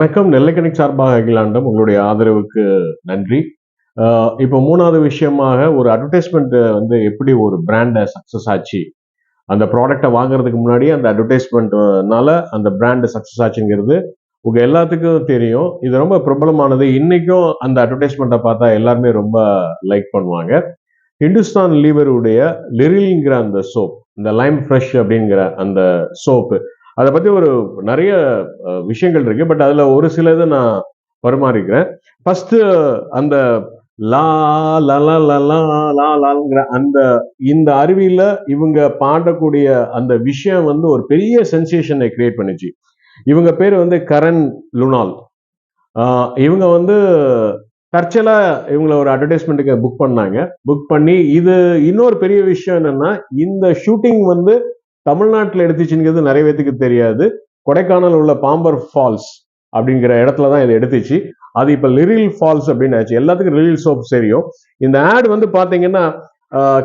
வணக்கம். நெல்லை கனெக்ட் சார்பாக அகிலாண்டம் உங்களுடைய ஆதரவுக்கு நன்றி. இப்போ 3வது விஷயமாக ஒரு அட்வர்டைஸ்மெண்ட் வந்து எப்படி ஒரு பிராண்ட சக்சஸ் ஆச்சு. அந்த ப்ராடக்ட்ட வாங்குறதுக்கு முன்னாடி அந்த அட்வர்டைஸ்மெண்ட்னால அந்த பிராண்ட் சக்சஸ் ஆச்சுங்கிறது உங்க எல்லாத்துக்கும் தெரியும். இது ரொம்ப பிரபலமானது. இன்னைக்கும் அந்த அட்வர்டைஸ்மெண்ட்ட பார்த்தா எல்லாருமே ரொம்ப லைக் பண்ணுவாங்க. ஹிந்துஸ்தான் லீவருடைய லிரில்ங்கிற அந்த சோப், இந்த லைம் ஃப்ரெஷ் அப்படிங்கிற அந்த சோப்பு, அதை பத்தி ஒரு நிறைய விஷயங்கள் இருக்கு. பட் அதுல ஒரு சிலது நான் பரிமாறிக்கிறேன். ஃபர்ஸ்ட் அந்த லா லலா லலா லா லாங்கிற அந்த இந்த அருவியில இவங்க பாடக்கூடிய அந்த விஷயம் வந்து ஒரு பெரிய சென்சேஷனை கிரியேட் பண்ணுச்சு. இவங்க பேர் வந்து கரண் லுனால். இவங்க வந்து தற்செயலா இவங்கள ஒரு அட்வர்டைஸ்மெண்ட்டுக்கு புக் பண்ணாங்க. புக் பண்ணி இது இன்னொரு பெரிய விஷயம் என்னன்னா, இந்த ஷூட்டிங் வந்து தமிழ்நாட்டுல எடுத்துச்சுங்கிறது நிறைய பேத்துக்கு தெரியாது. கொடைக்கானல் உள்ள பாம்பர் ஃபால்ஸ் அப்படிங்கிற இடத்துல தான் இதை எடுத்துச்சு. அது இப்ப லிரில் ஃபால்ஸ் அப்படின்னு ஆச்சு. எல்லாத்துக்கும் லிரில் சோப் தெரியும். இந்த ஆட் வந்து பாத்தீங்கன்னா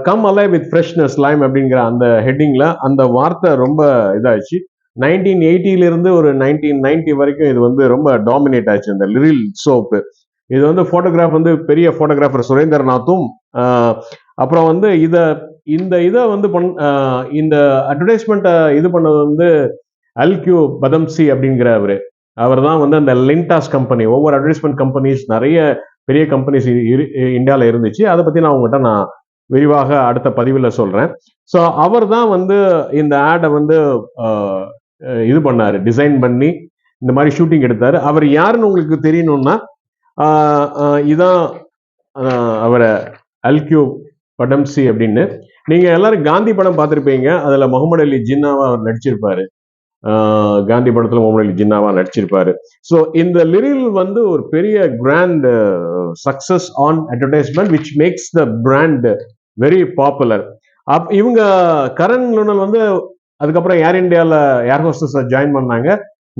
come alive with freshness Lime அப்படிங்கிற அந்த ஹெட்டிங்ல அந்த வார்த்தை ரொம்ப இதாச்சு. 1980 இருந்து ஒரு 1990 வரைக்கும் இது வந்து ரொம்ப டாமினேட் ஆச்சு இந்த லிரில் சோப்பு. இது வந்து போட்டோகிராஃப் வந்து பெரிய போட்டோகிராஃபர் சுரேந்திரநாத்தும் அப்புறம் வந்து இதை வந்து இந்த அட்வர்டைஸ்மெண்ட்டை இது பண்ணது வந்து அல்கியூ பதம்சி அப்படிங்கிற அவர் தான் வந்து அந்த லின்டாஸ் கம்பெனி, ஒவ்வொரு அட்வர்டைஸ்மெண்ட் கம்பெனிஸ் நிறைய பெரிய கம்பெனிஸ் இந்தியாவில் இருந்துச்சு. அதை பத்தி நான் உங்கள்கிட்ட விரிவாக அடுத்த பதிவில் சொல்றேன். ஸோ அவர் தான் வந்து இந்த ஆடை வந்து இது பண்ணாரு, டிசைன் பண்ணி இந்த மாதிரி ஷூட்டிங் எடுத்தாரு. அவர் யாருன்னு உங்களுக்கு தெரியணும்னா இதான் அவரை அல்கியூ படம்சி அப்படின்னு. நீங்க எல்லாரும் காந்தி படம் பார்த்திருப்பீங்க. அதுல முகமது அலி ஜின்னாவா அவர் நடிச்சிருப்பாரு. காந்தி படத்துல முகமது அலி ஜின்னாவா நடிச்சிருப்பாரு. ஸோ இந்த லிரில் வந்து ஒரு பெரிய grand success an advertisement which makes the brand very popular. இவங்க கரண் லுனல் வந்து அதுக்கப்புறம் ஏர் இந்தியாவில் ஏர் ஹோஸ்டஸா ஜாயின் பண்ணாங்க.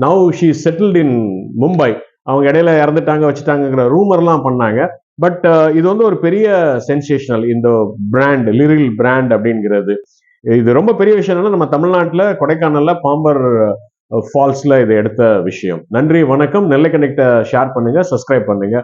Now she settled in Mumbai. அவங்க இடையில இறந்துட்டாங்க வச்சுட்டாங்கிற ரூமர்லாம் பண்ணாங்க. பட் இது வந்து ஒரு பெரிய சென்சேஷனல் இந்த பிராண்ட், லிரில் பிராண்ட் அப்படிங்கிறது. இது ரொம்ப பெரிய விஷயம் என்னன்னா, நம்ம தமிழ்நாட்டில் கொடைக்கானல்ல பாம்பர் ஃபால்ஸ்ல இது எடுத்த விஷயம். நன்றி, வணக்கம். நெல்லை கனெக்ட ஷேர் பண்ணுங்க, சப்ஸ்கிரைப் பண்ணுங்க.